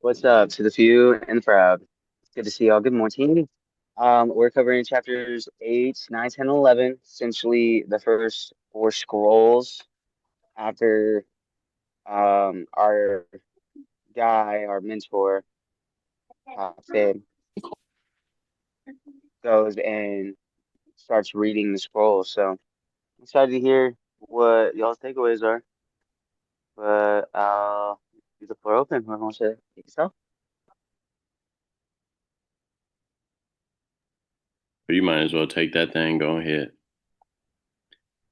What's up to the few and the proud? Good to see y'all. Good morning. We're covering chapters 8, 9, 10, and 11, essentially the first four scrolls after our guy, our mentor, Fed, goes and starts reading the scrolls. So I'm excited to hear what y'all's takeaways are. But leave the floor open. Whoever wants to take us off. But you might as well take that thing, go ahead.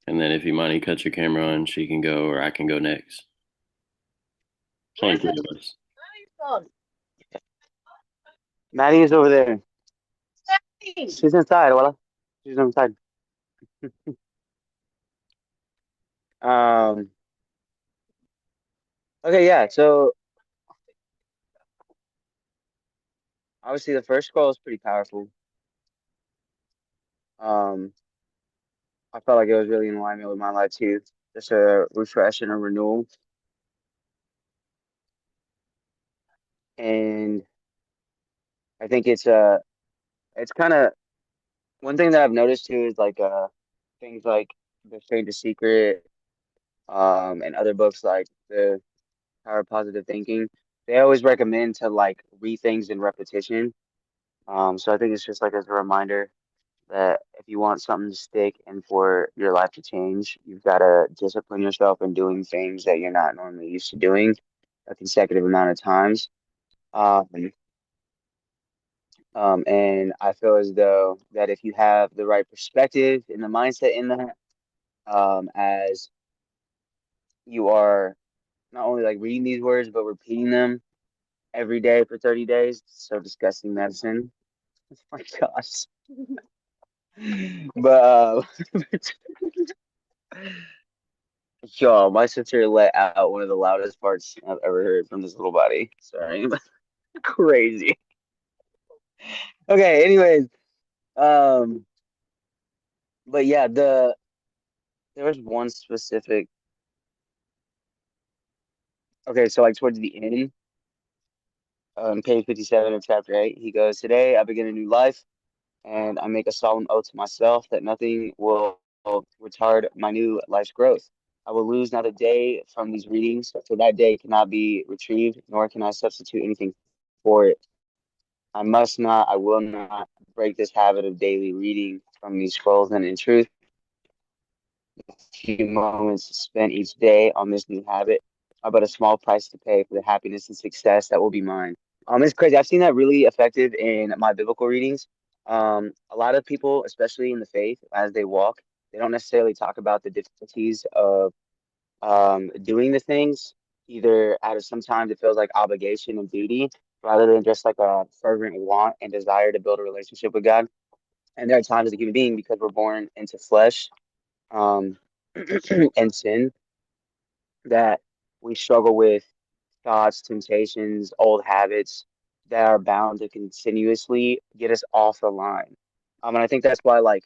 And then if Imani cuts your camera on, she can go or I can go next. It's only three of us. Maddie is over there. She's inside. Voila. She's inside. Um, okay, yeah. So obviously the first scroll is pretty powerful. Um, I felt like it was really in alignment with my life too. Just a refresh and a renewal. And I think it's kind of one thing that I've noticed too is like things like The Strangest Secret, and other books like The Power of Positive Thinking. They always recommend to like read things in repetition. So I think it's just like as a reminder that if you want something to stick and for your life to change, you've got to discipline yourself in doing things that you're not normally used to doing a consecutive amount of times. Um, and I feel as though that if you have the right perspective and the mindset in that, as you are not only like reading these words, but repeating them every day for 30 days, so disgusting medicine. Oh my gosh. But yo, my sister let out one of the loudest parts I've ever heard from this little body. Sorry. Crazy. Okay, anyways, um, but yeah, there was one specific. Okay, so like towards the end, page 57 of chapter 8, he goes, "Today I begin a new life, and I make a solemn oath to myself that nothing will retard my new life's growth. I will lose not a day from these readings, for that day cannot be retrieved, nor can I substitute anything for it. I must not, I will not break this habit of daily reading from these scrolls, and in truth, a few moments spent each day on this new habit are but a small price to pay for the happiness and success that will be mine." It's crazy. I've seen that really effective in my biblical readings. A lot of people, especially in the faith, as they walk, they don't necessarily talk about the difficulties of doing the things, either out of sometimes it feels like obligation and duty, rather than just like a fervent want and desire to build a relationship with God. And there are times as a human being, because we're born into flesh, um, and sin, that we struggle with thoughts, temptations, old habits that are bound to continuously get us off the line. And I think that's why, like,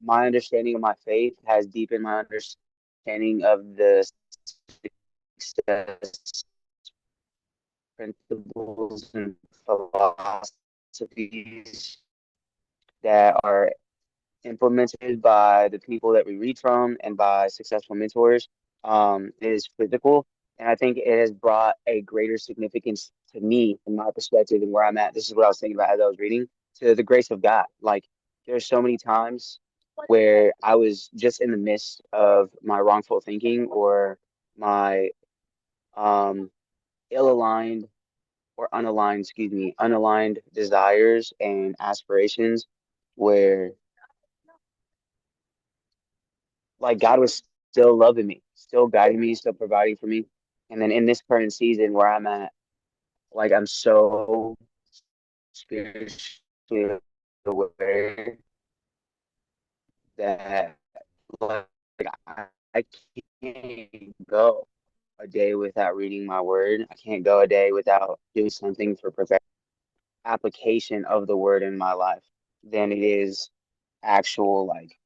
my understanding of my faith has deepened my understanding of the success principles and philosophies that are implemented by the people that we read from and by successful mentors, is physical. And I think it has brought a greater significance to me from my perspective and where I'm at. This is what I was thinking about as I was reading, to the grace of God. Like, there's so many times where I was just in the midst of my wrongful thinking or my um, ill aligned or unaligned, excuse me, unaligned desires and aspirations, where like God was still loving me, still guiding me, still providing for me. And then in this current season where I'm at, like I'm so spiritually aware that like I can't go a day without reading my word. I can't go a day without doing something for perfect application of the word in my life than it is actual like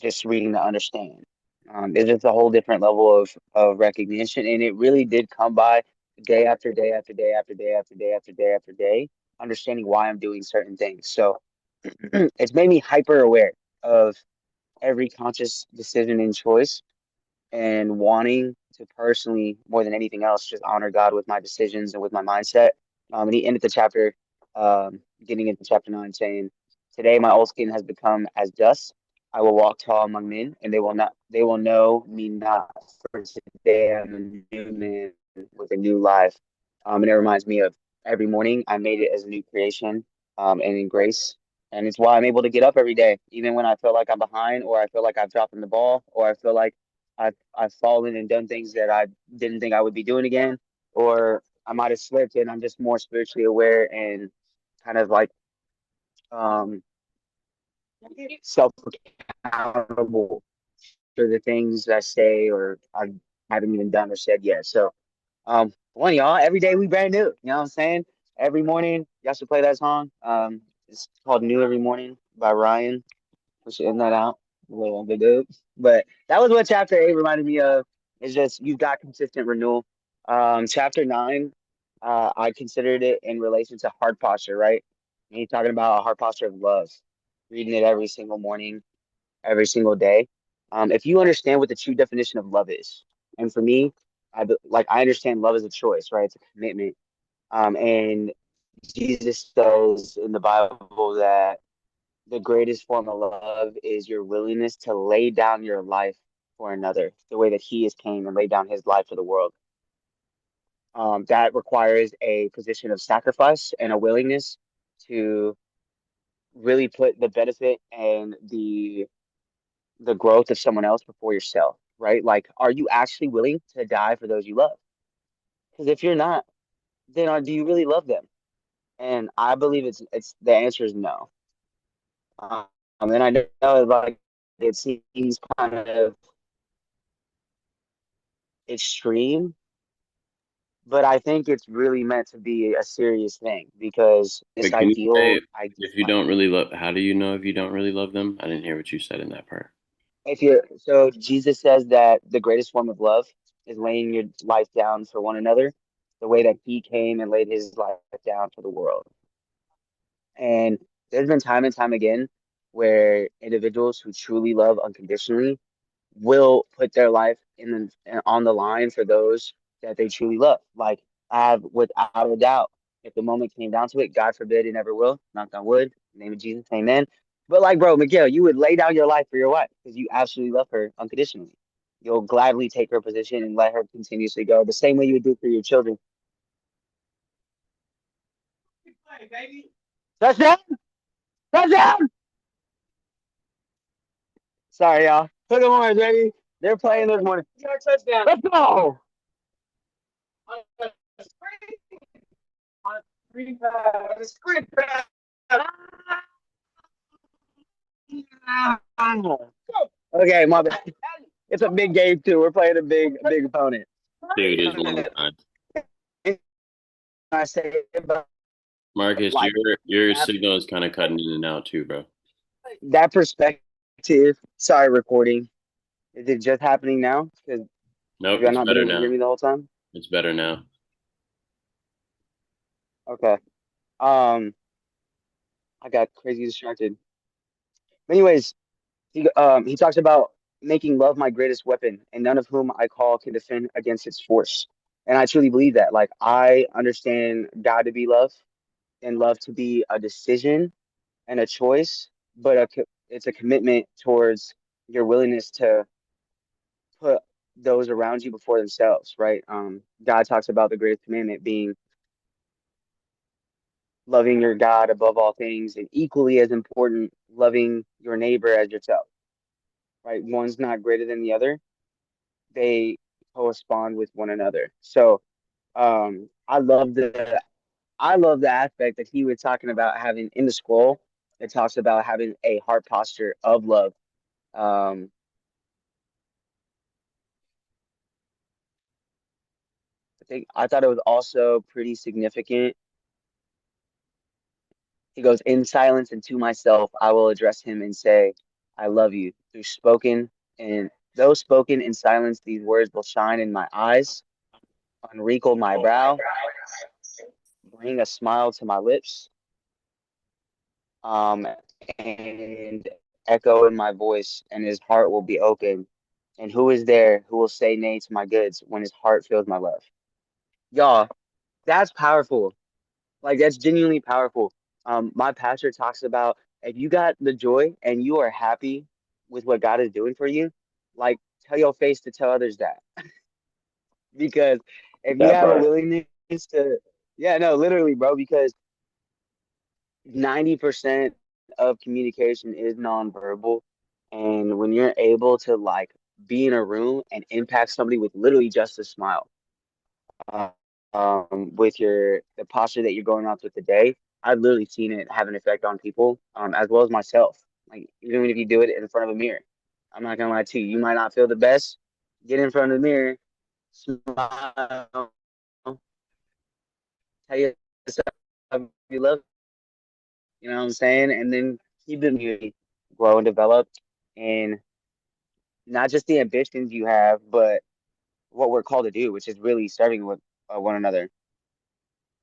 just reading to understand. It's just a whole different level of recognition, and it really did come by. day after day after day after day after day after day after day, understanding why I'm doing certain things. So it's made me hyper aware of every conscious decision and choice and wanting to personally, more than anything else, just honor God with my decisions and with my mindset. And he ended the chapter, getting into chapter 9, saying, "Today my old skin has become as dust. I will walk tall among men, and they will know me not. For today I'm a new man with a new life." And it reminds me of every morning I made it as a new creation, and in grace. And it's why I'm able to get up every day, even when I feel like I'm behind, or I feel like I've dropped in the ball, or I feel like I've fallen and done things that I didn't think I would be doing again, or I might have slipped, and I'm just more spiritually aware and kind of like um self accountable for the things I say or I haven't even done or said yet. So one y'all, every day we brand new. You know what I'm saying? Every morning, y'all should play that song. It's called "New Every Morning" by Ryan. We should end that out. A little bit good. But that was what chapter 8 reminded me of. It's just you've got consistent renewal. Chapter 9, I considered it in relation to heart posture, right? And he's talking about a heart posture of love, reading it every single morning, every single day. If you understand what the true definition of love is, and for me, I understand love is a choice, right? It's a commitment. And Jesus says in the Bible that the greatest form of love is your willingness to lay down your life for another, the way that he has came and laid down his life for the world. That requires a position of sacrifice and a willingness to really put the benefit and the growth of someone else before yourself, right? Like, are you actually willing to die for those you love? Because if you're not, then do you really love them? And I believe it's the answer is no. And I know like it seems kind of extreme, but I think it's really meant to be a serious thing because this But can you say ideal if you don't really love? How do you know if you don't really love them? I didn't hear what you said in that part. if you so Jesus says that the greatest form of love is laying your life down for one another, the way that he came and laid his life down for the world. And there's been time and time again where individuals who truly love unconditionally will put their life on the line for those that they truly love. Like I have, without a doubt, if the moment came down to it, God forbid it never will. Knock on wood. In the name of Jesus, Amen. But like, bro, Miguel, you would lay down your life for your wife because you absolutely love her unconditionally. You'll gladly take her position and let her continuously go the same way you would do for your children. Touchdown! Touchdown! Sorry, y'all. Put them on, baby. They're playing this morning. Let's go! Okay, my bad. It's a big game too. We're playing a big opponent. Dude, just one more time. I say about Marcus, like your that, signal is kind of cutting in and out too, bro. that perspective. Sorry, recording. Is it just happening now? Because have Nope, y'all it's not been better able to hear now. me the whole time? It's better now. Okay. Um, I got crazy distracted. Anyways, he talks about making love my greatest weapon, and none of whom I call can defend against its force. And I truly believe that. Like I understand God to be love, and love to be a decision and a choice, but it's a commitment towards your willingness to put those around you before themselves, right? God talks about the greatest commandment being loving your God above all things, and equally as important, loving your neighbor as yourself, right? One's not greater than the other. They correspond with one another. So um, I love the I love the aspect that he was talking about having in the scroll. It talks about having a heart posture of love. Um, I thought it was also pretty significant. He goes, "In silence and to myself, I will address him and say, I love you." Through spoken and though spoken in silence, these words will shine in my eyes. unwrinkle my brow, bring a smile to my lips, um, and echo in my voice, and his heart will be open. And who is there who will say nay to my goods when his heart feels my love? Y'all, that's powerful. Like that's genuinely powerful. My pastor talks about if you got the joy and you are happy with what God is doing for you, like tell your face to tell others that. Because if you That have a part. willingness to, yeah, no, literally, bro, because 90% of communication is nonverbal. And when you're able to like be in a room and impact somebody with literally just a smile, uh, with your the posture that you're going out with the day, I've literally seen it have an effect on people, as well as myself. Like even if you do it in front of a mirror, I'm not gonna lie to you, you might not feel the best. Get in front of the mirror, smile, tell yourself you love, you know what I'm saying, and then keep the community grow and develop, and not just the ambitions you have, but what we're called to do, which is really serving with one another.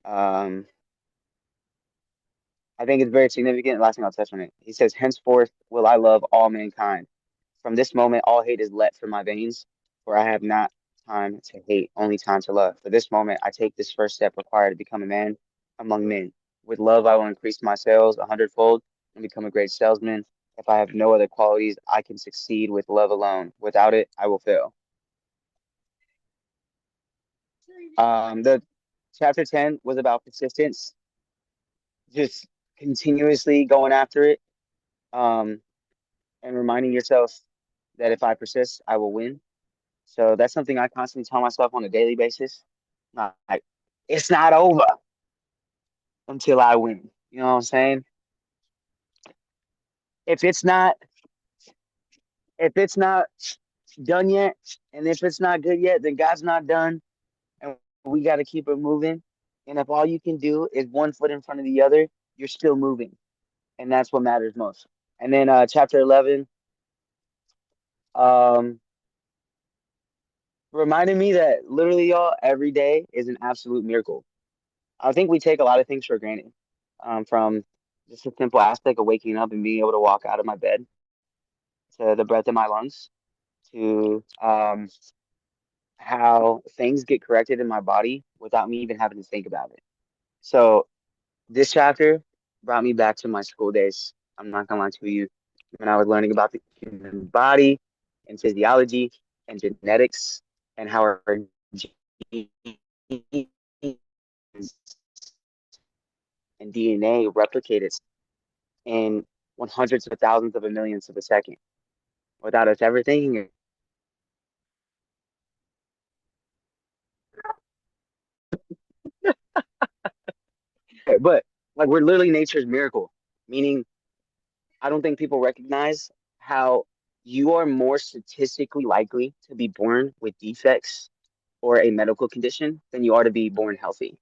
Um, I think it's very significant. Last thing I'll touch on it. He says, "Henceforth will I love all mankind. From this moment, all hate is let from my veins, for I have not time to hate, only time to love. For this moment, I take this first step required to become a man among men. With love, I will increase my sales a hundredfold and become a great salesman. If I have no other qualities, I can succeed with love alone. Without it, I will fail." The chapter 10 was about persistence, just continuously going after it. Um, and reminding yourself that if I persist, I will win. So that's something I constantly tell myself on a daily basis. Like, it's not over until I win. You know what I'm saying? If it's not, if it's not done yet, and if it's not good yet, then God's not done, and we got to keep it moving. And if all you can do is one foot in front of the other, you're still moving, and that's what matters most. And then chapter 11, um, reminded me that literally, y'all, every day is an absolute miracle. I think we take a lot of things for granted, from just a simple aspect of waking up and being able to walk out of my bed to the breath in my lungs to how things get corrected in my body without me even having to think about it. So this chapter brought me back to my school days. I'm not gonna lie to you. When I was learning about the human body and physiology and genetics and how our genes and DNA replicate in one hundreds of thousands of a millionths of a second without us ever thinking it. But like we're literally nature's miracle, meaning I don't think people recognize how you are more statistically likely to be born with defects or a medical condition than you are to be born healthy.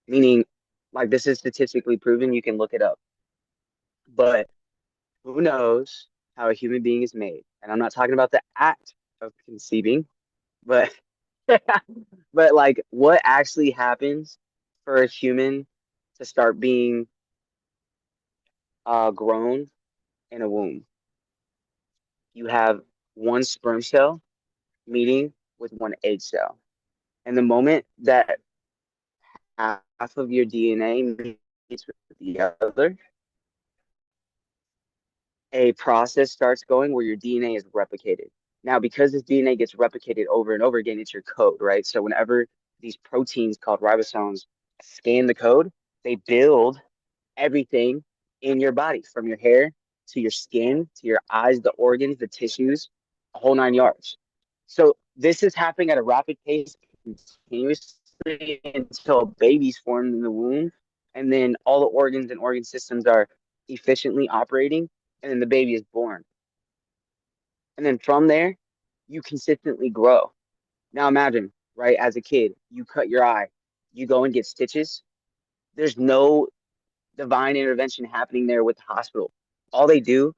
Meaning, like this is statistically proven, you can look it up. But who knows how a human being is made? And I'm not talking about the act of conceiving, but but like what actually happens for a human to start being grown in a womb? You have one sperm cell meeting with one egg cell. And the moment that half of your DNA meets with the other, a process starts going where your DNA is replicated. Now, because this DNA gets replicated over and over again, it's your code, right? So whenever these proteins called ribosomes scan the code, they build everything in your body, from your hair to your skin to your eyes, the organs, the tissues, a whole nine yards. So this is happening at a rapid pace continuously until a baby's formed in the womb, and then all the organs and organ systems are efficiently operating, and then the baby is born. And then from there, you consistently grow. Now imagine, right, as a kid, you cut your eye, you go and get stitches. There's no divine intervention happening there with the hospital. All they do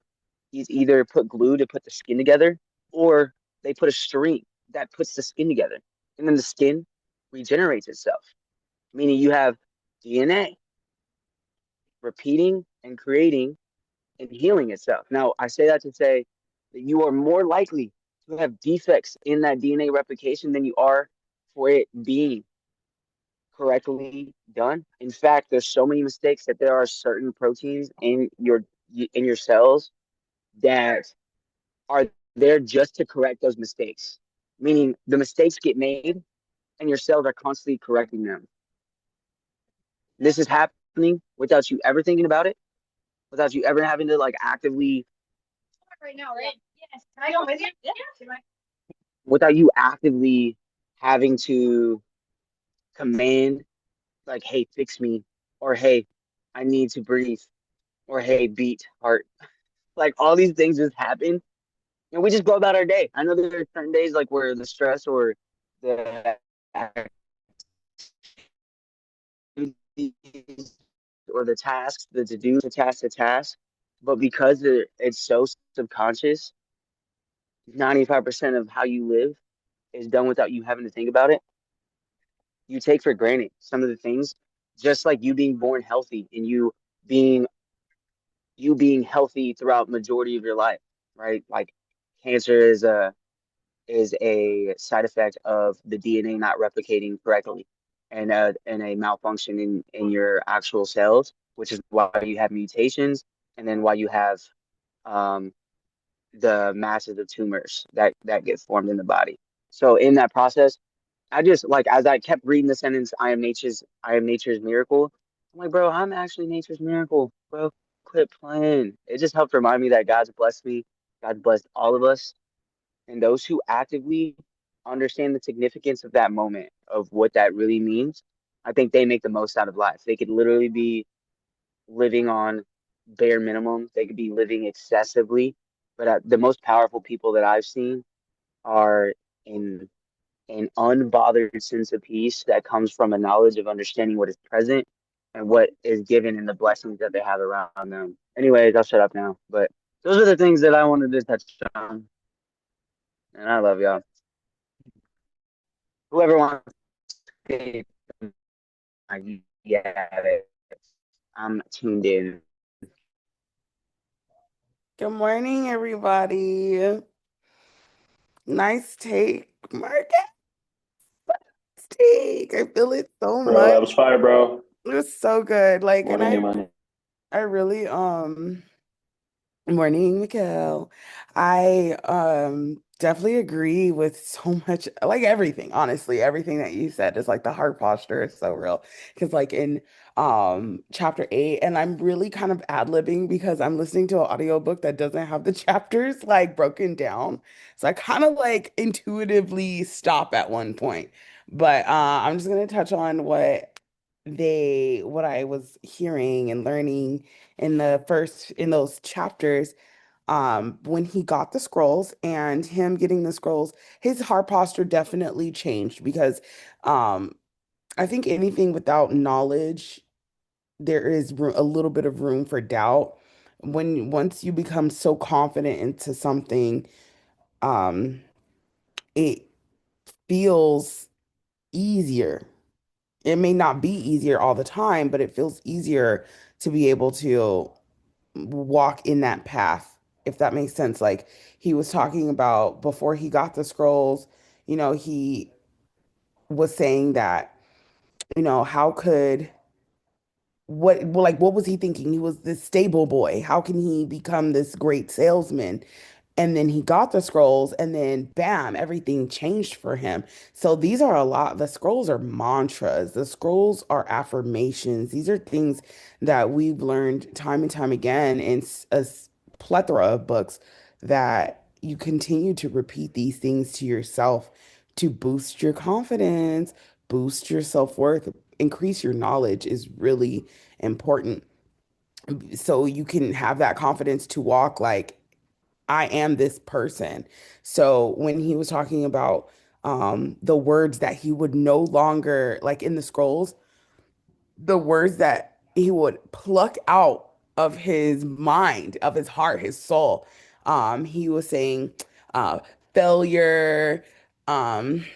is either put glue to put the skin together, or they put a string that puts the skin together. and then the skin regenerates itself, meaning you have DNA repeating and creating and healing itself. Now, I say that to say that you are more likely to have defects in that DNA replication than you are for it being correctly done. In fact, there's so many mistakes that there are certain proteins in your cells that are there just to correct those mistakes. Meaning the mistakes get made and your cells are constantly correcting them. This is happening without you ever thinking about it, without you ever having to like actively right now, right? Yes. Can I go with you? Yeah. Without you actively having to command like, hey, fix me, or hey, I need to breathe, or hey, beat heart. Like all these things just happen, and we just go about our day. I know there are certain days like where the stress or the activities or the tasks, the to do, to task, but because it's so subconscious, 95% of how you live is done without you having to think about it. You take for granted some of the things, just like you being born healthy and being you being healthy throughout majority of your life, right? Like cancer is a side effect of the DNA not replicating correctly and a malfunction in your actual cells, which is why you have mutations and then why you have um the masses of tumors that get formed in the body. So in that process, I just like as I kept reading the sentence, I am nature's miracle. I'm like, bro, I'm actually nature's miracle, bro. Quit playing. It just helped remind me that God's blessed me. God's blessed all of us. And those who actively understand the significance of that moment, of what that really means, I think they make the most out of life. They could literally be living on bare minimum. They could be living excessively. But the most powerful people that I've seen are in an unbothered sense of peace that comes from a knowledge of understanding what is present and what is given and the blessings that they have around them. Anyways, I'll shut up now. But those are the things that I wanted to touch on. And I love y'all. Whoever wants to, yeah, I'm tuned in. Good morning, everybody. Nice take, Marcus. Nice take. I feel it so Bro, much. that was fire, bro. It was so good. Like, and Morning, I, Imani. I really, Morning, Mikhail. I definitely agree with so much, like everything, honestly. Everything that you said is like the heart posture is so real. Because like in chapter 8, and I'm really kind of ad-libbing because I'm listening to an audiobook that doesn't have the chapters like broken down. So I kind of like intuitively stop at one point. But I'm just gonna touch on what I was hearing and learning in those chapters when he got the scrolls and him getting the scrolls, his heart posture definitely changed because um I think anything without knowledge, there is a little bit of room for doubt. Once you become so confident into something, um it feels easier. It may not be easier all the time, but it feels easier to be able to walk in that path, if that makes sense. Like he was talking about before he got the scrolls, he was saying that, how could what well, like what was he thinking? He was this stable boy. How can he become this great salesman? And then he got the scrolls, and then bam, everything changed for him. So these are the scrolls are mantras, the scrolls are affirmations. These are things that we've learned time and time again in plethora of books that you continue to repeat these things to yourself to boost your confidence, boost your self-worth, increase your knowledge is really important. So you can have that confidence to walk like I am this person. So when he was talking about the words that he would no longer like in the scrolls, the words that he would pluck out of his mind, of his heart, his soul. He was saying uh failure, um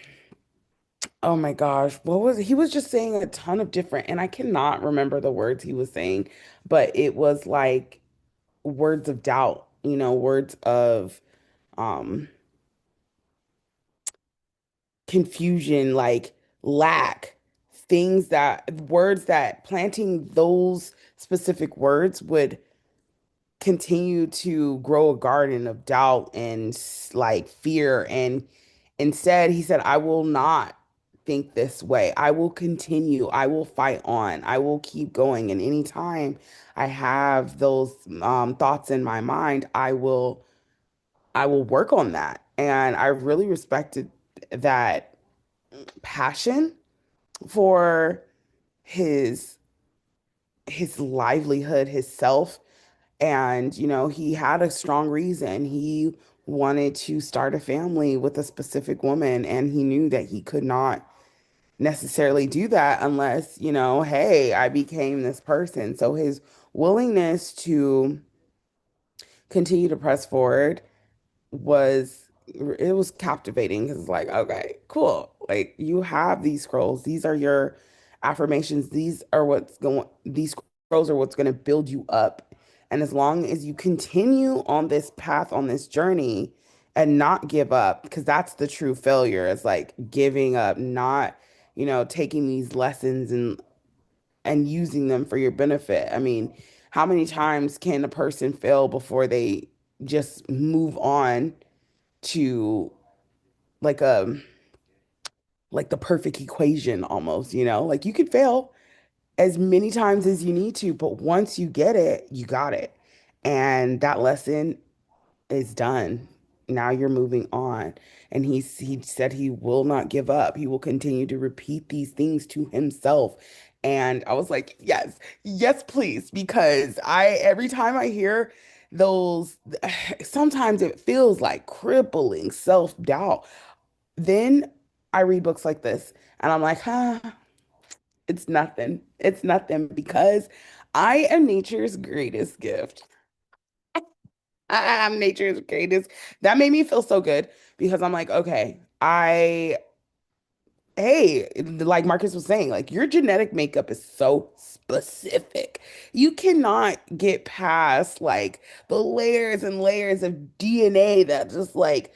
Oh my gosh, what was he was just saying a ton of different, and I cannot remember the words he was saying, but it was like words of doubt, words of um confusion, like lack, things that words that planting those specific words would continue to grow a garden of doubt and like fear. And instead, he said, I will not think this way. I will continue. I will fight on. I will keep going. And anytime I have those thoughts in my mind, I will work on that. And I really respected that passion for his his livelihood, his self. And, he had a strong reason. He wanted to start a family with a specific woman, and he knew that he could not necessarily do that unless, hey, I became this person. So his willingness to continue to press forward was it was captivating because it's like, okay, cool. Like you have these scrolls. These are your affirmations. These scrolls are what's going to build you up. And as long as you continue on this path, on this journey and not give up, because that's the true failure. It's like giving up, not, taking these lessons and using them for your benefit. I mean, how many times can a person fail before they just move on to like a like the perfect equation almost, Like you could fail as many times as you need to, but once you get it, you got it. And that lesson is done. Now you're moving on. And he said he will not give up. He will continue to repeat these things to himself. And I was like, yes, yes, please, because I every time I hear those, sometimes it feels like crippling self-doubt. Then I read books like this and I'm like, it's nothing. It's nothing because I am nature's greatest gift. I'm nature's greatest. That made me feel so good because I'm like, okay, hey, like Marcus was saying, like your genetic makeup is so specific. You cannot get past like the layers and layers of DNA that just like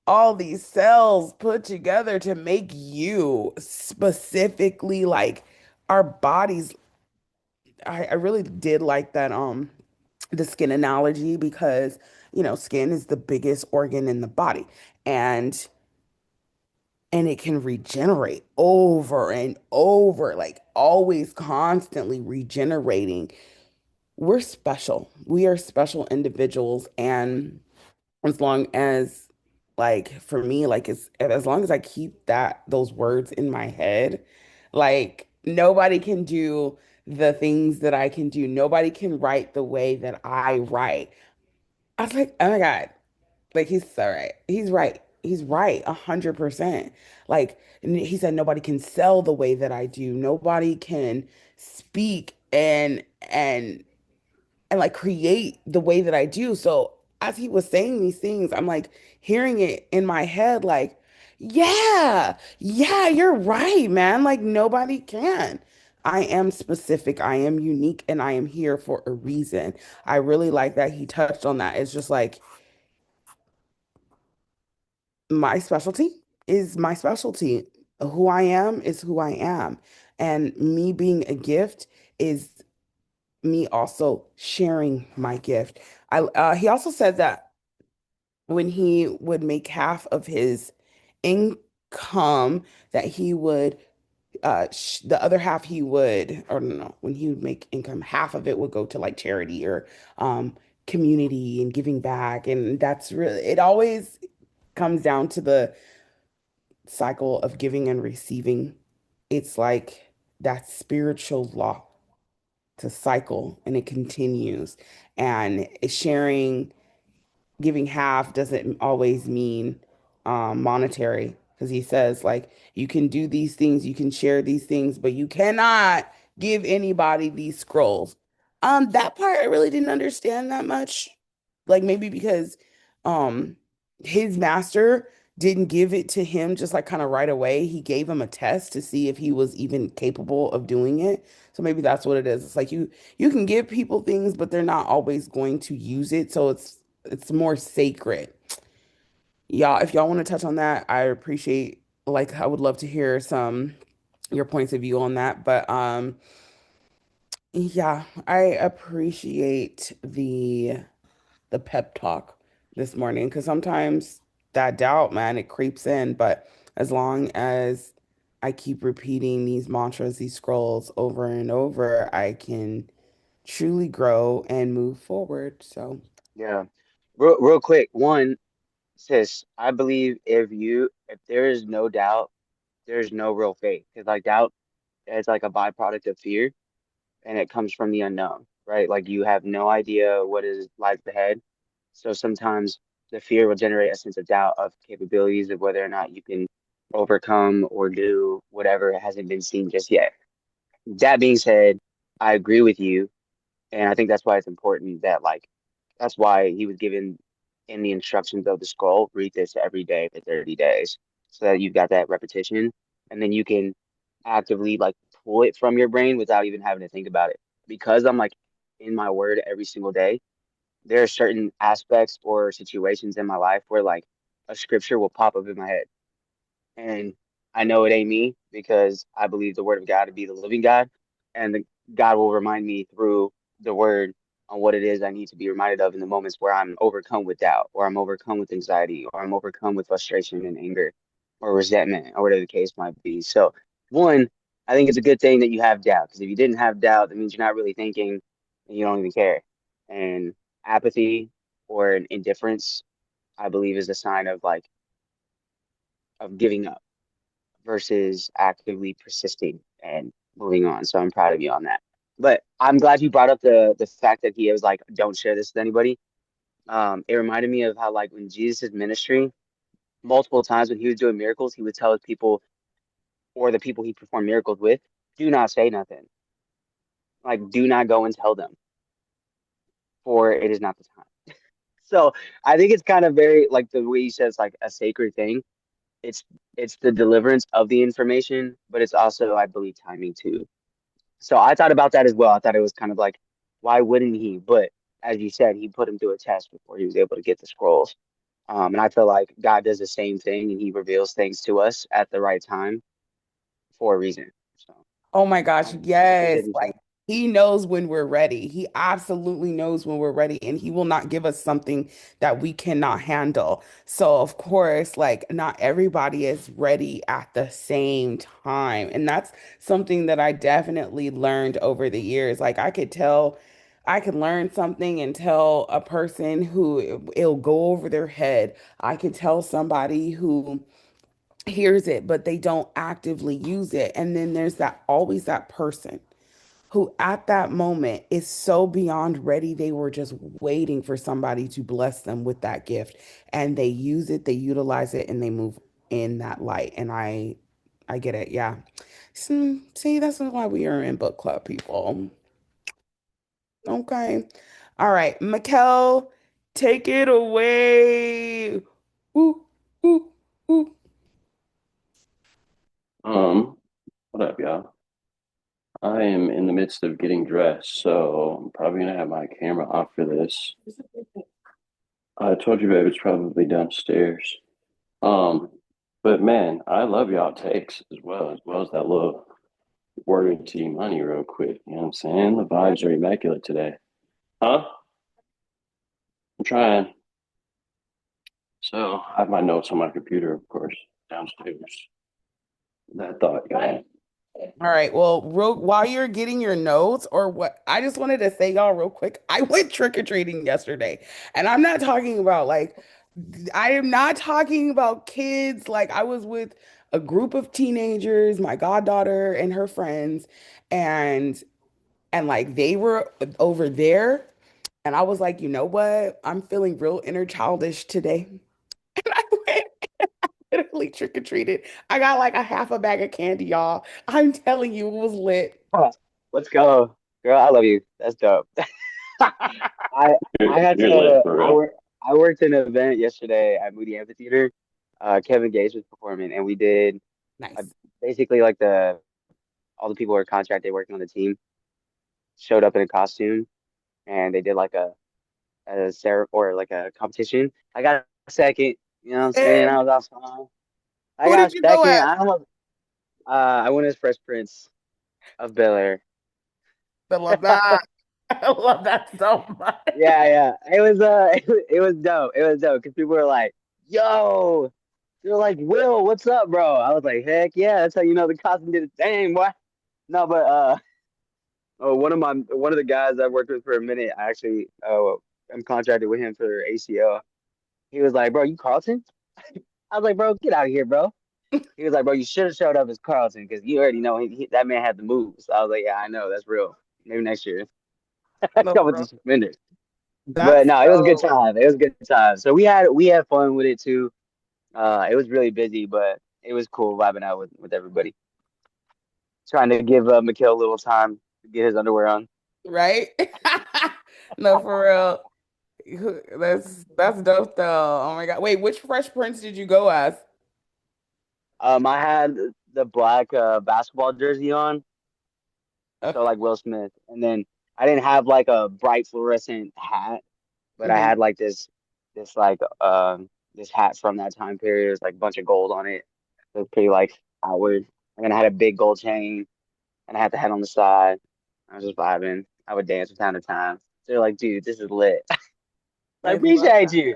all these cells put together to make you specifically like our bodies. I really did like that the skin analogy because skin is the biggest organ in the body and it can regenerate over and over, like always constantly regenerating. We're special. We are special individuals. And as long as, like, for me, like, as long as I keep those words in my head, like, nobody can do the things that I can do. Nobody can write the way that I write. I was like, oh my God, like he's so right. He's right. He's right, 100%. Like and he said, nobody can sell the way that I do. Nobody can speak and like create the way that I do. So as he was saying these things, I'm like hearing it in my head, like, yeah, yeah, you're right, man. Like nobody can. I am specific, I am unique, and I am here for a reason. I really like that he touched on that. It's just like my specialty is my specialty. Who I am is who I am. And me being a gift is me also sharing my gift. He also said that when he would make half of his income, that he would the other half he would, or no, when he would make income, half of it would go to like charity or community and giving back. And that's really, it always comes down to the cycle of giving and receiving. It's like that spiritual law to cycle and it continues. And sharing, giving half doesn't always mean monetary because he says like you can do these things, you can share these things, but you cannot give anybody these scrolls. That part I really didn't understand that much. Like maybe because um his master didn't give it to him just like kind of right away. He gave him a test to see if he was even capable of doing it. So maybe that's what it is. It's like you can give people things, but they're not always going to use it. So it's more sacred. Y'all, if y'all want to touch on that, I appreciate like I would love to hear some your points of view on that. But yeah, I appreciate the pep talk this morning because sometimes that doubt, man, it creeps in. But as long as I keep repeating these mantras, these scrolls over and over, I can truly grow and move forward. So, Yeah. Real quick, one, sis, I believe if there is no doubt, there's no real faith. Because like doubt is like a byproduct of fear, and it comes from the unknown, right? Like you have no idea what is lies ahead. So sometimes the fear will generate a sense of doubt of capabilities of whether or not you can overcome or do whatever hasn't been seen just yet. That being said, I agree with you, and I think that's why it's important that like that's why he was given in the instructions of the scroll, read this every day for 30 days so that you've got that repetition and then you can actively like pull it from your brain without even having to think about it. Because I'm like in my word every single day, there are certain aspects or situations in my life where like a scripture will pop up in my head. And I know it ain't me because I believe the word of God to be the living God. And God will remind me through the word on what it is I need to be reminded of in the moments where I'm overcome with doubt, or I'm overcome with anxiety, or I'm overcome with frustration and anger or resentment, or whatever the case might be. So, one, I think it's a good thing that you have doubt because if you didn't have doubt, that means you're not really thinking and you don't even care. And apathy or an indifference, I believe, is a sign of like, of giving up versus actively persisting and moving on. So I'm proud of you on that. But I'm glad you brought up the fact that he was like, don't share this with anybody. It reminded me of how like when Jesus' ministry, multiple times when he was doing miracles, he would tell his people or the people he performed miracles with, do not say nothing. Like, do not go and tell them, for it is not the time. So I think it's kind of very like the way you said it's like a sacred thing. It's it's the deliverance of the information, but it's also, I believe, timing too. So I thought about that as well. I thought it was kind of like, why wouldn't he? But as you said, he put him through a test before he was able to get the scrolls. And I feel like God does the same thing and he reveals things to us at the right time for a reason. So oh my gosh, I appreciate yes. you Like saying he knows when we're ready. He absolutely knows when we're ready, and he will not give us something that we cannot handle. So, of course, like not everybody is ready at the same time. And that's something that I definitely learned over the years. Like I could tell, I could learn something and tell a person who it'll go over their head. I could tell somebody who hears it, but they don't actively use it. And then there's that always that person who at that moment is so beyond ready. They were just waiting for somebody to bless them with that gift. And they use it, they utilize it, and they move in that light. And I get it. Yeah. See, that's why we are in book club, people. Okay. All right. Mikkel, take it away. Woo, woo, woo. Um, what up, y'all? I am in the midst of getting dressed, so I'm probably gonna have my camera off for this. I told you, babe, it's probably downstairs. Um, but man, I love y'all takes as well as that little word to money real quick. You know what I'm saying? The vibes are immaculate today. Huh? I'm trying. So I have my notes on my computer, of course, downstairs. That thought, y'all. All right. Well, while you're getting your notes or what, I just wanted to say, y'all, real quick, I went trick-or-treating yesterday. And I'm not talking about like, I am not talking about kids. Like, I was with a group of teenagers, my goddaughter and her friends, and like they were over there. And I was like, you know what? I'm feeling real inner childish today. And I went literally trick-or-treated. I got like a half a bag of candy, y'all. I'm telling you, it was lit. that. Let's go. Girl, I love you. That's dope. I You're, I had you're lit to for real. I worked an event yesterday at Moody Amphitheater. Kevin Gates was performing, and we did uh, Nice. basically like the all the people who were contracted working on the team showed up in a costume, and they did like or like a competition. I got second. You know what I'm saying? And I was awesome. I who did got you go second. as? I went as Fresh Prince of Bel-Air. I love that. I love that so much. Yeah. It was it was dope. It was dope because people were like, "Yo," they're like, "Will, what's up, bro?" I was like, "Heck yeah, that's how you know the costume did its thing, boy." No, but one of the guys I worked with for a minute, I actually I'm contracted with him for ACL. He was like, "Bro, you Carlton?" I was like, "Bro, get out of here, bro." He was like, "Bro, you should have showed up as Carlton because you already know that man had the moves." I was like, "Yeah, I know, that's real. Maybe next year." No, Come for with the real. suspenders. But That's no, it was a good dope. time. It was a good time. So we had fun with it too. It was really busy, but it was cool vibing out with everybody. Trying to give Mikhail a little time to get his underwear on. Right? No, for real. That's dope though. Oh my God. Wait, which Fresh Prince did you go as? I had the black basketball jersey on, Uh, so like Will Smith, and then I didn't have like a bright fluorescent hat, but I mhm. had like this like this hat from that time period. It was like a bunch of gold on it. It was pretty like outward. And then I had a big gold chain, and I had the hat on the side. I was just vibing. I would dance from time to time. They're like, "Dude, this is lit." I I love appreciate that. you.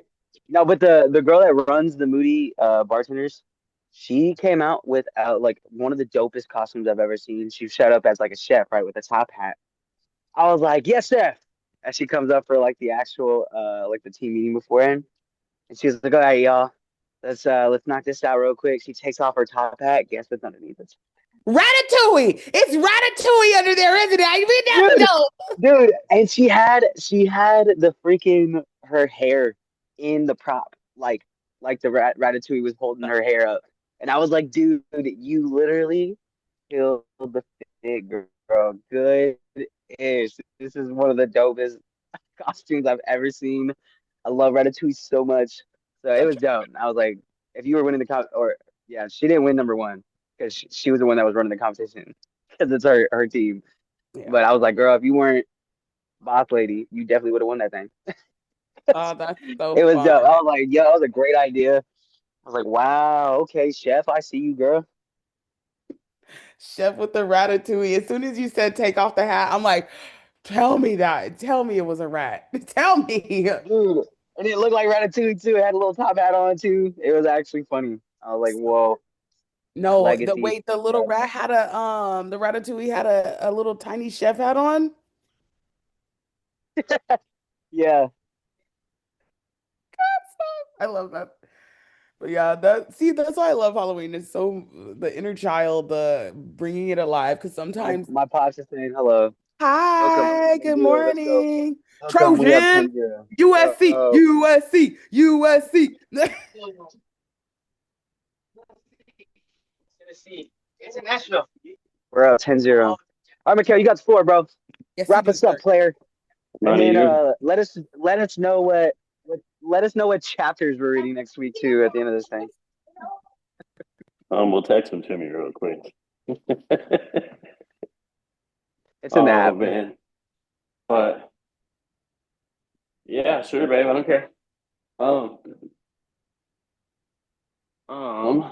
No, but the girl that runs the Moody bartenders, she came out with like one of the dopest costumes I've ever seen. She showed up as like a chef, right, with a top hat. I was like, "Yes, chef." As she comes up for like the actual like the team meeting beforehand, and she was like, "All right, y'all, let's knock this out real quick." She takes off her top hat. Guess what's underneath it? Ratatouille. It's Ratatouille under there, isn't it? I mean, that's Dude, dope. dude, and she had the freaking her hair in the prop, like the Ratatouille was holding her hair up, and I was like, dude, you literally killed the fit, girl. Good ish. This is one of the dopest costumes I've ever seen. I love Ratatouille so much, so it was dope. I was like, if you were winning the or yeah, she didn't win number one because she was the one that was running the competition because it's her team. Yeah. But I was like, girl, if you weren't boss lady, you definitely would have won that thing. Oh, that's so It was fun. dope. I was like, yo, that was a great idea. I was like, wow, okay, chef, I see you, girl. Chef with the Ratatouille. As soon as you said take off the hat, I'm like, tell me that. Tell me it was a rat. Tell me. Dude. And it looked like Ratatouille too. It had a little top hat on too. It was actually funny. I was like, whoa, No, the legacy. wait, the little Bro. rat had the Ratatouille had a little tiny chef hat on. Yeah. I love that. But yeah, that's why I love Halloween. It's so the inner child, the bringing it alive. Because My sometimes, my pops is saying hello. How come we have hi, good 10-0? Let's go. morning, How come we have Trojan, 10-0? USC, USC, USC. Tennessee. International. We're up 10-0. All right, Mikhail, you got the floor, bro. Yes, you Wrap do, us up, sir. player. And On to then you. let us know let us know what chapters we're reading next week too at the end of this thing. We'll text them to me real quick. It's an Oh app. man, but yeah, sure, babe. I don't care. Um, um,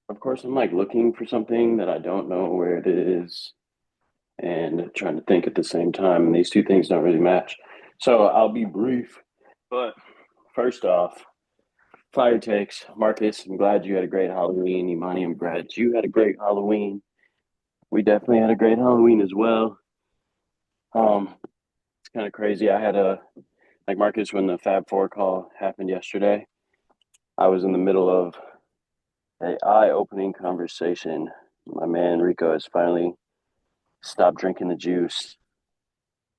of course, I'm like looking for something that I don't know where it is, and trying to think at the same time. And these two things don't really match. So I'll be brief. But first off, fire takes. Marcus, I'm glad you had a great Halloween. Imani, I'm glad you had a great Halloween. We definitely had a great Halloween as well. It's kind of crazy. I had a like Marcus when the Fab Four call happened yesterday. I was in the middle of a eye-opening conversation. My man Rico has finally stopped drinking the juice,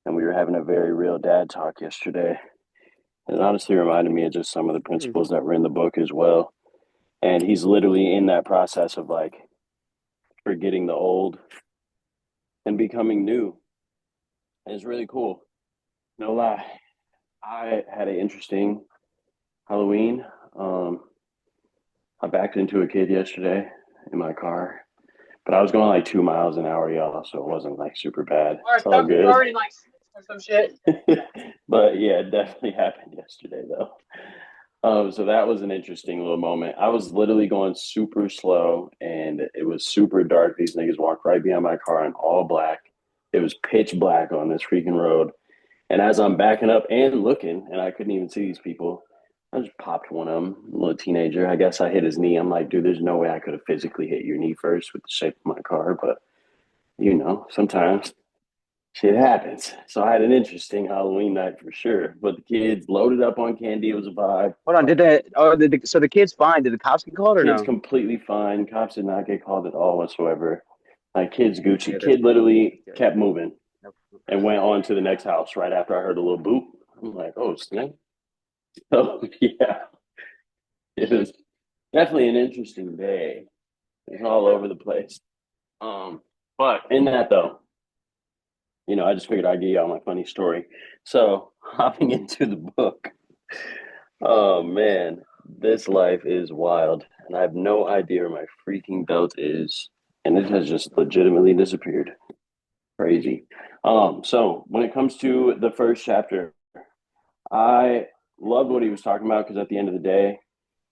and we were having a very real dad talk yesterday. And it honestly reminded me of just some of the Hmm. principles that were in the book as well. And he's literally in that process of like forgetting the old and becoming new. And it's really cool. No lie. I had an interesting Halloween. Um, I backed into a kid yesterday in my car, but I was going like 2 miles an hour, y'all, so it wasn't like super bad. Or It's all you good. already like or some shit. But yeah, it definitely happened yesterday though. So that was an interesting little moment. I was literally going super slow and it was super dark. These niggas walked right behind my car in all black. It was pitch black on this freaking road. And as I'm backing up and looking, and I couldn't even see these people, I just popped one of them, a little teenager. I guess I hit his knee. I'm like, dude, there's no way I could have physically hit your knee first with the shape of my car. But, sometimes shit happens. So I had an interesting Halloween night for sure. But the kids loaded up on candy. It was a vibe. Hold on, so the kid's fine. Did the cops get called or Kid's no? completely fine. Cops did not get called at all whatsoever. Like, kid's Yeah, Gucci. that's Kid good. literally That's good. kept moving Nope. and went on to the next house right after I heard a little boop. I'm like, oh, snap. So, yeah, it was definitely an interesting day. It's all over the place. But in that though, I just figured I'd give y'all my funny story. So hopping into the book, oh man, this life is wild, and I have no idea where my freaking belt is, and it has just legitimately disappeared. Crazy. So when it comes to the first chapter, I loved what he was talking about because at the end of the day,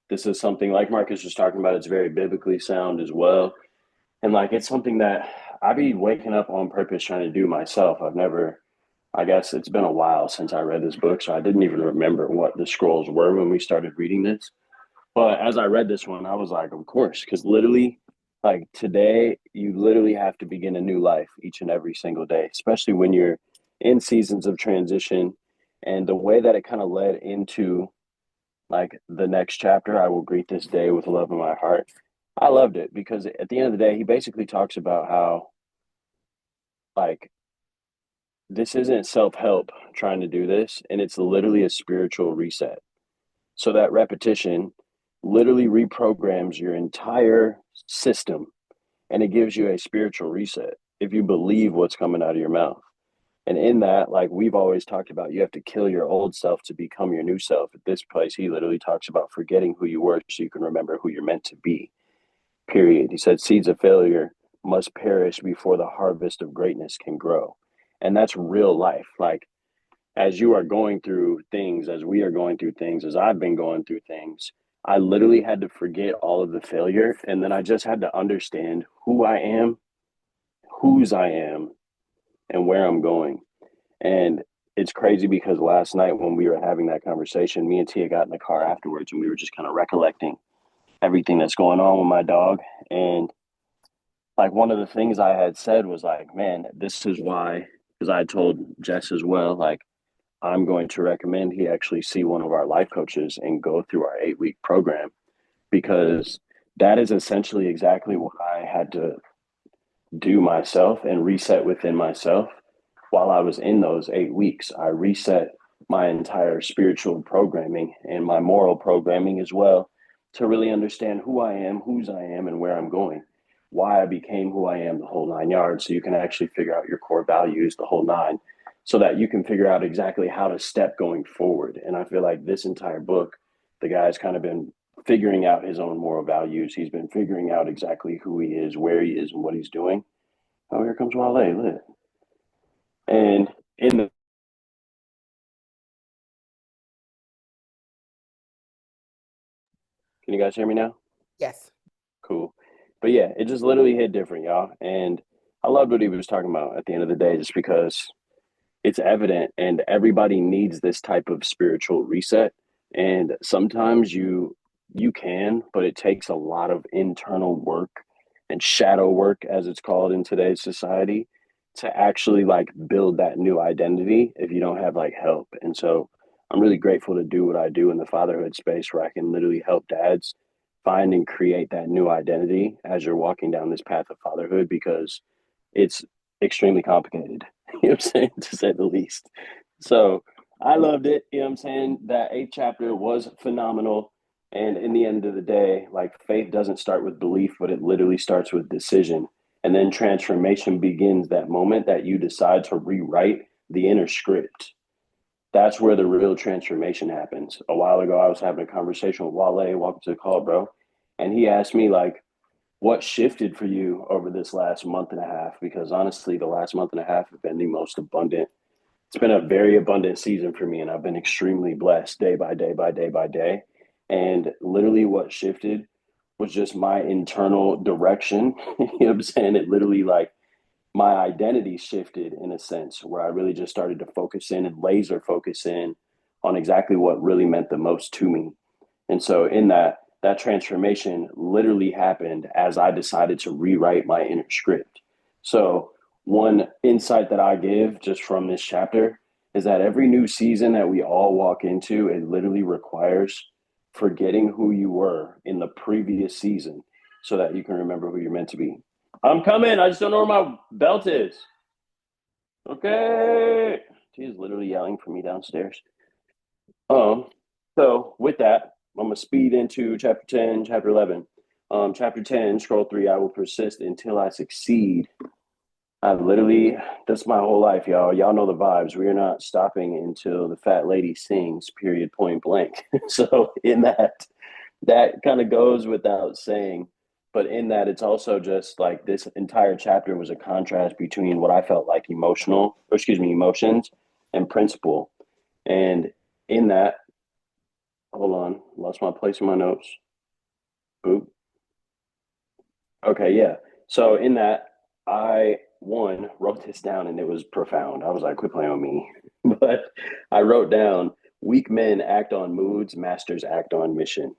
this is something like Marcus was talking about. It's very biblically sound as well. And like it's something that I be waking up on purpose trying to do myself. I guess it's been a while since I read this book, so I didn't even remember what the scrolls were when we started reading this. But as I read this one, I was like, of course, because literally, like today, you literally have to begin a new life each and every single day, especially when you're in seasons of transition. And the way that it kind of led into like the next chapter, I will greet this day with love in my heart. I loved it because at the end of the day, he basically talks about how like this isn't self-help trying to do this, and it's literally a spiritual reset. So that repetition literally reprograms your entire system and it gives you a spiritual reset if you believe what's coming out of your mouth. And in that, like we've always talked about, you have to kill your old self to become your new self. At this place, he literally talks about forgetting who you were so you can remember who you're meant to be. Period. He said seeds of failure must perish before the harvest of greatness can grow. And that's real life. Like as you are going through things, as we are going through things, as I've been going through things, I literally had to forget all of the failure. And then I just had to understand who I am, whose I am, and where I'm going. And it's crazy because last night when we were having that conversation, me and Tia got in the car afterwards and we were just kind of recollecting everything that's going on with my dog. And like one of the things I had said was like, man, this is why, because I told Jess as well, like, I'm going to recommend he actually see one of our life coaches and go through our 8 week program because that is essentially exactly what I had to do myself and reset within myself while I was in those 8 weeks. I reset my entire spiritual programming and my moral programming as well to really understand who I am, whose I am, and where I'm going. Why I became who I am, the whole 9 yards, so you can actually figure out your core values, the whole nine, so that you can figure out exactly how to step going forward. And I feel like this entire book, the guy's kind of been figuring out his own moral values. He's been figuring out exactly who he is, where he is, and what he's doing. Oh, here comes Wale. Look. And in the can you guys hear me now? Yes. Cool. But yeah, it just literally hit different, y'all. And I loved what he was talking about at the end of the day, just because it's evident and everybody needs this type of spiritual reset. And sometimes you can, but it takes a lot of internal work and shadow work, as it's called in today's society, to actually like build that new identity if you don't have like help. And so I'm really grateful to do what I do in the fatherhood space where I can literally help dads find and create that new identity as you're walking down this path of fatherhood because it's extremely complicated. You know what I'm saying? To say the least. So I loved it. You know what I'm saying? That 8th chapter was phenomenal. And in the end of the day, like faith doesn't start with belief, but it literally starts with decision. And then transformation begins that moment that you decide to rewrite the inner script. That's where the real transformation happens. A while ago, I was having a conversation with Wale. Welcome to the call, bro. And he asked me, like, what shifted for you over this last month and a half? Because honestly, the last month and a half have been the most abundant. It's been a very abundant season for me, and I've been extremely blessed day by day by day by day. And literally, what shifted was just my internal direction. You know what I'm saying? It literally, like, my identity shifted in a sense where I really just started to focus in and laser focus in on exactly what really meant the most to me. And so in that transformation literally happened as I decided to rewrite my inner script. So one insight that I give just from this chapter is that every new season that we all walk into, it literally requires forgetting who you were in the previous season so that you can remember who you're meant to be. I'm coming. I just don't know where my belt is. Okay. She's literally yelling for me downstairs. Um, so with that, I'm gonna speed into chapter 10, chapter 11. Chapter 10, scroll 3, I will persist until I succeed. I literally, that's my whole life, y'all. Y'all know the vibes. We are not stopping until the fat lady sings, period, point blank. So in that kind of goes without saying. But in that, it's also just like this entire chapter was a contrast between what I felt like emotions and principle. And in that, hold on, lost my place in my notes. Boop. Okay, yeah. So in that, I one wrote this down and it was profound. I was like, quit playing with me. But I wrote down weak men act on moods, masters act on mission.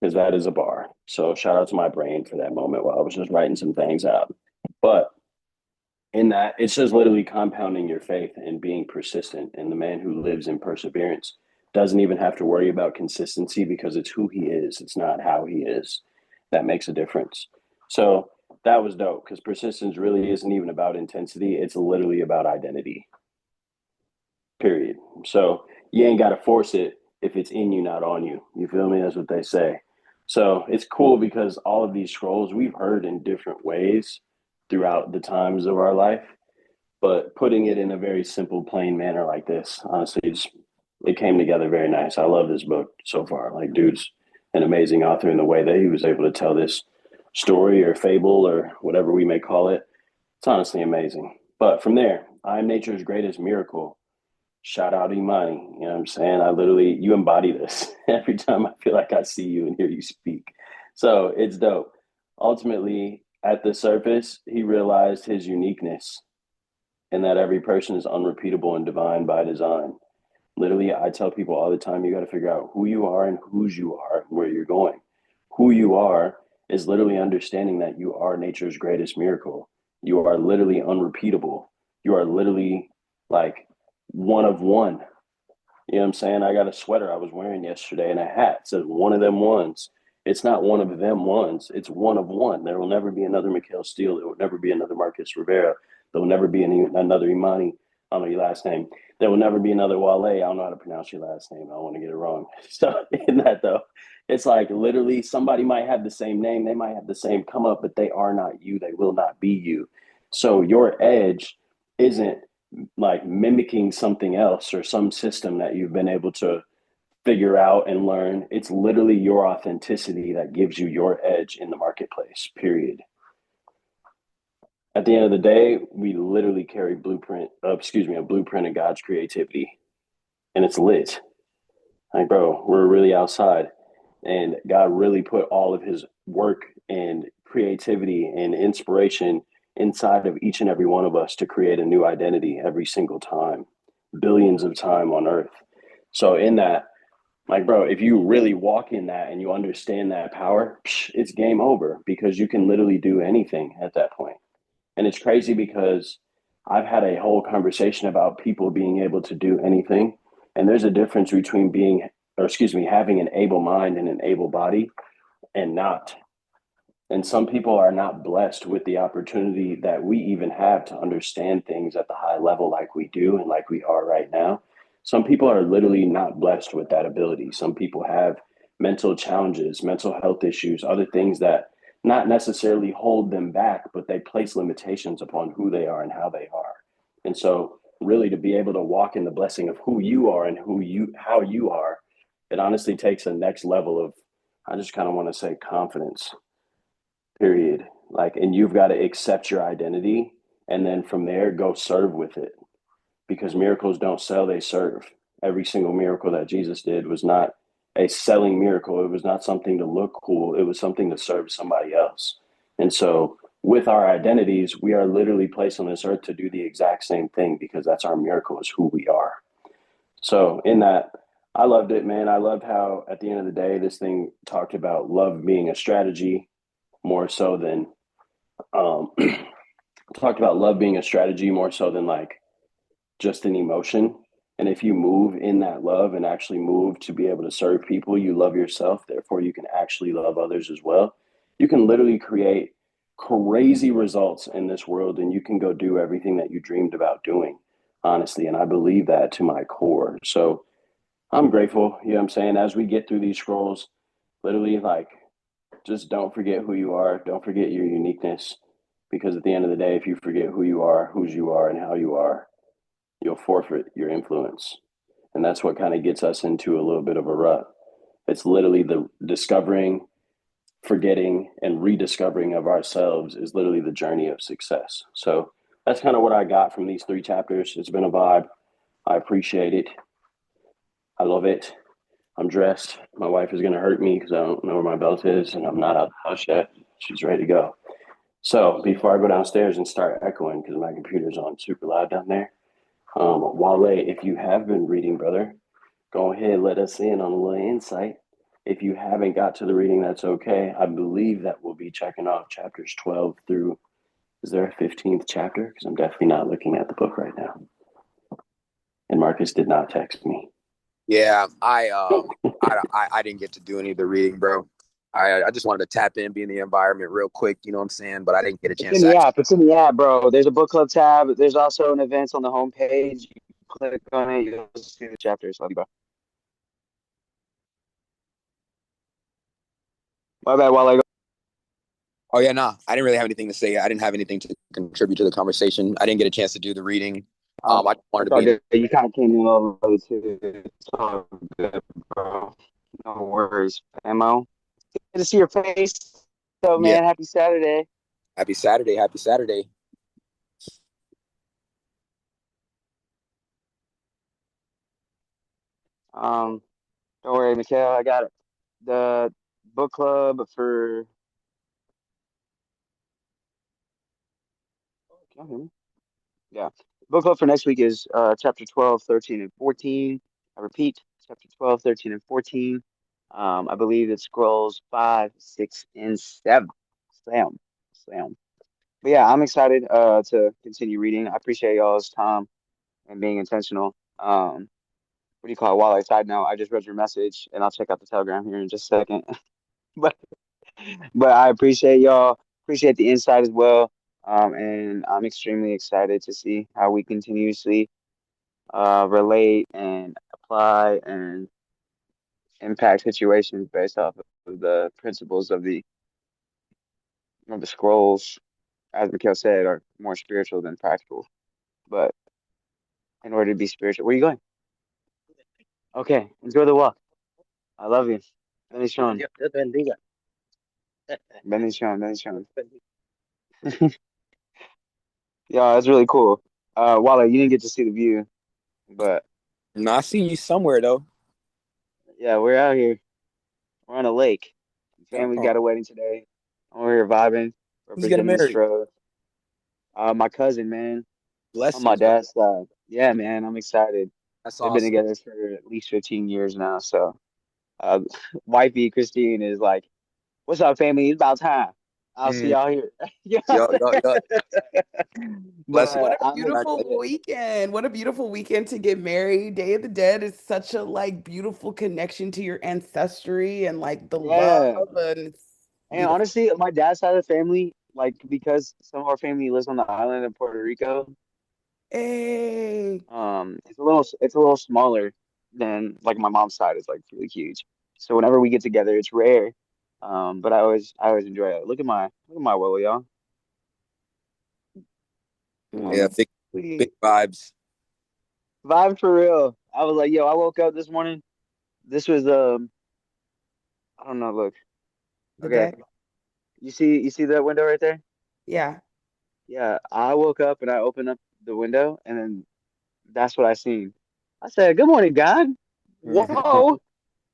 Because that is a bar. So shout out to my brain for that moment while I was just writing some things out. But in that, it's just literally compounding your faith and being persistent. And the man who lives in perseverance doesn't even have to worry about consistency because it's who he is, it's not how he is. That makes a difference. So that was dope because persistence really isn't even about intensity, it's literally about identity, period. So you ain't got to force it if it's in you, not on you. You feel me? That's what they say. So it's cool because all of these scrolls we've heard in different ways throughout the times of our life, but putting it in a very simple, plain manner like this, honestly, it came together very nice. I love this book so far. Like, dude's an amazing author in the way that he was able to tell this story or fable or whatever we may call it. It's honestly amazing. But from there, I am nature's greatest miracle. Shout out Imani. You know what I'm saying? I literally, you embody this every time I feel like I see you and hear you speak. So it's dope. Ultimately, at the surface, he realized his uniqueness and that every person is unrepeatable and divine by design. Literally, I tell people all the time, you got to figure out who you are and whose you are and where you're going. Who you are is literally understanding that you are nature's greatest miracle. You are literally unrepeatable. You are literally like one of one. You know what I'm saying? I got a sweater I was wearing yesterday and a hat. It says one of them ones. It's not one of them ones. It's one of one. There will never be another Mikhail Steele. There will never be another Marcus Rivera. There will never be another Imani. I don't know your last name. There will never be another Wale. I don't know how to pronounce your last name. I don't want to get it wrong. So in that though, it's like literally somebody might have the same name. They might have the same come up, but they are not you. They will not be you. So your edge isn't like mimicking something else or some system that you've been able to figure out and learn. It's literally your authenticity that gives you your edge in the marketplace, period. At the end of the day, we literally carry a blueprint of God's creativity, and it's lit. Like, bro, we're really outside, and God really put all of his work and creativity and inspiration inside of each and every one of us to create a new identity every single time, billions of time on earth. So in that, like, bro, if you really walk in that and you understand that power, it's game over because you can literally do anything at that point. And it's crazy because I've had a whole conversation about people being able to do anything. And there's a difference between having an able mind and an able body and not. And some people are not blessed with the opportunity that we even have to understand things at the high level like we do and like we are right now. Some people are literally not blessed with that ability. Some people have mental challenges, mental health issues, other things that not necessarily hold them back, but they place limitations upon who they are and how they are. And so really to be able to walk in the blessing of who you are and how you are, it honestly takes a next level of I just kind of want to say confidence, period. Like, and you've got to accept your identity and then from there go serve with it, because miracles don't sell, they serve. Every single miracle that Jesus did was not a selling miracle. It was not something to look cool. It was something to serve somebody else. And so with our identities, we are literally placed on this earth to do the exact same thing, because that's our miracle, is who we are. So in that, I loved it, man. I loved how at the end of the day, this thing talked about love being a strategy more so than um, talked about love being a strategy more so than like just an emotion. And if you move in that love and actually move to be able to serve people, you love yourself. Therefore, you can actually love others as well. You can literally create crazy results in this world, and you can go do everything that you dreamed about doing, honestly. And I believe that to my core. So I'm grateful, you know what I'm saying? As we get through these scrolls, literally, like, just don't forget who you are. Don't forget your uniqueness. Because at the end of the day, if you forget who you are, whose you are, and how you are, you'll forfeit your influence. And that's what kind of gets us into a little bit of a rut. It's literally the discovering, forgetting, and rediscovering of ourselves is literally the journey of success. So that's kind of what I got from these 3 chapters. It's been a vibe. I appreciate it. I love it. I'm dressed. My wife is going to hurt me because I don't know where my belt is, and I'm not out of the house yet. She's ready to go. So before I go downstairs and start echoing, because my computer's on super loud down there, Wale, if you have been reading, brother, go ahead, let us in on a little insight. If you haven't got to the reading, that's okay. I believe that we'll be checking off chapters 12 through, is there a 15th chapter? Because I'm definitely not looking at the book right now. And Marcus did not text me. Yeah, I didn't get to do any of the reading, bro. I just wanted to tap in, be in the environment real quick, you know what I'm saying? But I didn't get a It's chance in to the actually. app. It's in the app, bro. There's a book club tab. There's also an events on the homepage. You click on it, you'll see the chapters. Love you, bro. My bad, while I go. Oh yeah, nah. I didn't really have anything to say. I didn't have anything to contribute to the conversation. I didn't get a chance to do the reading. I just wanted It's to all be in. good. You kind of came in a little late too. It's all good, bro. No worries, Famo. Good to see your face. So, Yeah. man, happy Saturday. Happy Saturday. Happy Saturday. Um, don't worry, Mikhail. I got it. The book club for. Can you hear me? Yeah. Book club for next week is chapter 12, 13, and 14. I repeat, chapter 12, 13, and 14. I believe it scrolls 5, 6, and 7. Slam. Slam. But yeah, I'm excited to continue reading. I appreciate y'all's time and being intentional. What do you call it? While I side note, I just read your message and I'll check out the Telegram here in just a second. But I appreciate y'all. Appreciate the insight as well. And I'm extremely excited to see how we continuously relate and apply and impact situations based off of the principles of the scrolls, as Mikhail said, are more spiritual than practical. But in order to be spiritual, where are you going? Okay, enjoy the walk. I love you. Bendición. Dios te bendiga. Bendición, bendición. Yeah, it's really cool. Wale, you didn't get to see the view, but No, I seen you somewhere though. yeah, we're out here. We're on a lake. Family's Oh, got a wedding today. We're here vibing, who's getting representing the married? Stros. My cousin, man, on my Blessings, bro. dad's side. Yeah, man, I'm excited. That's They've been awesome. together for at least 15 years now. So, uh, wifey Christine is like, "What's up, family? It's about time. I'll see Mm, y'all here." Yeah, yo. Blessings. What but a I'm beautiful Congratulations. excited. weekend. What a beautiful weekend to get married. Day of the Dead is such a like beautiful connection to your ancestry and like the love Yeah, and it's and beautiful. honestly, my dad's side of the family, like because some of our family lives on the island of Puerto Rico. Hey. It's a little smaller than like my mom's side is like really huge. So whenever we get together, it's rare. But I always enjoy it. Look at my Willow, y'all. Yeah, Mm, big sweet. vibes. Vibe for real. I was like, yo, I woke up this morning. This was I don't know. Look. The Okay. deck? You see that window right there? Yeah. Yeah. I woke up and I opened up the window and then that's what I seen. I said, "Good morning, God." Whoa.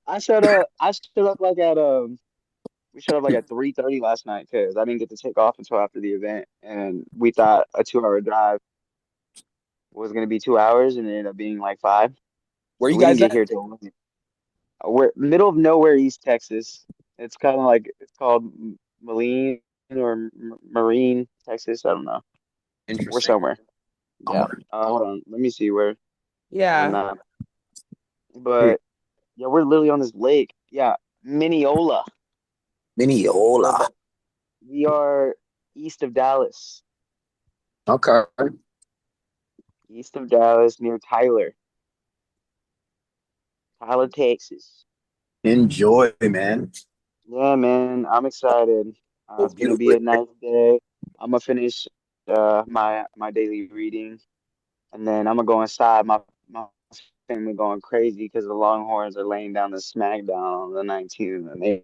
I showed up like at we showed up like at 3:30 last night because I didn't get to take off until after the event, and we thought a 2 hour drive was gonna be 2 hours, and it ended up being like five. Where So you we didn't guys get at? here till we're middle of nowhere, East Texas. It's kind of like it's called Moline or Marine, Texas. I don't know. We're Interesting. somewhere. Yeah. Somewhere. Hold on. Let me see where on the Yeah. map. Hmm. But yeah, we're literally on this lake. Yeah, Mineola. We're Mineola. about, we are east of Dallas. Okay. East of Dallas, near Tyler, Texas. Enjoy, man. Yeah, man, I'm excited. Oh, It's gonna be beautiful. a nice day. I'm gonna finish my daily reading, and then I'm gonna go inside. My family going crazy because the Longhorns are laying down the smackdown on the 19th, and they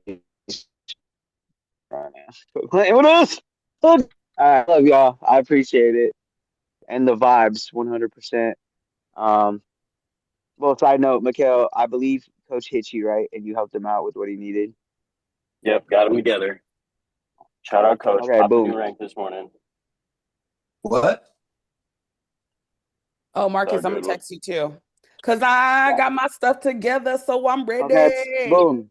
right now. Playing with us. Look. I love y'all. I appreciate it and the vibes 100%. Um, well, side note, Mikhail, I believe Coach hit you right, and you helped him out with what he needed. Yep, got them together. Shout out, coach. Okay, Popped a boom. new rank this morning. What? Oh, So Marcus, I'm gonna good. text you too. Cause I Yeah. got my stuff together, so I'm Okay, ready. boom.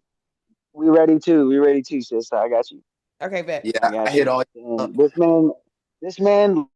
We ready too. We ready too, sis. I got you. Okay, bet. I Yeah, I got hit you. all up. And this man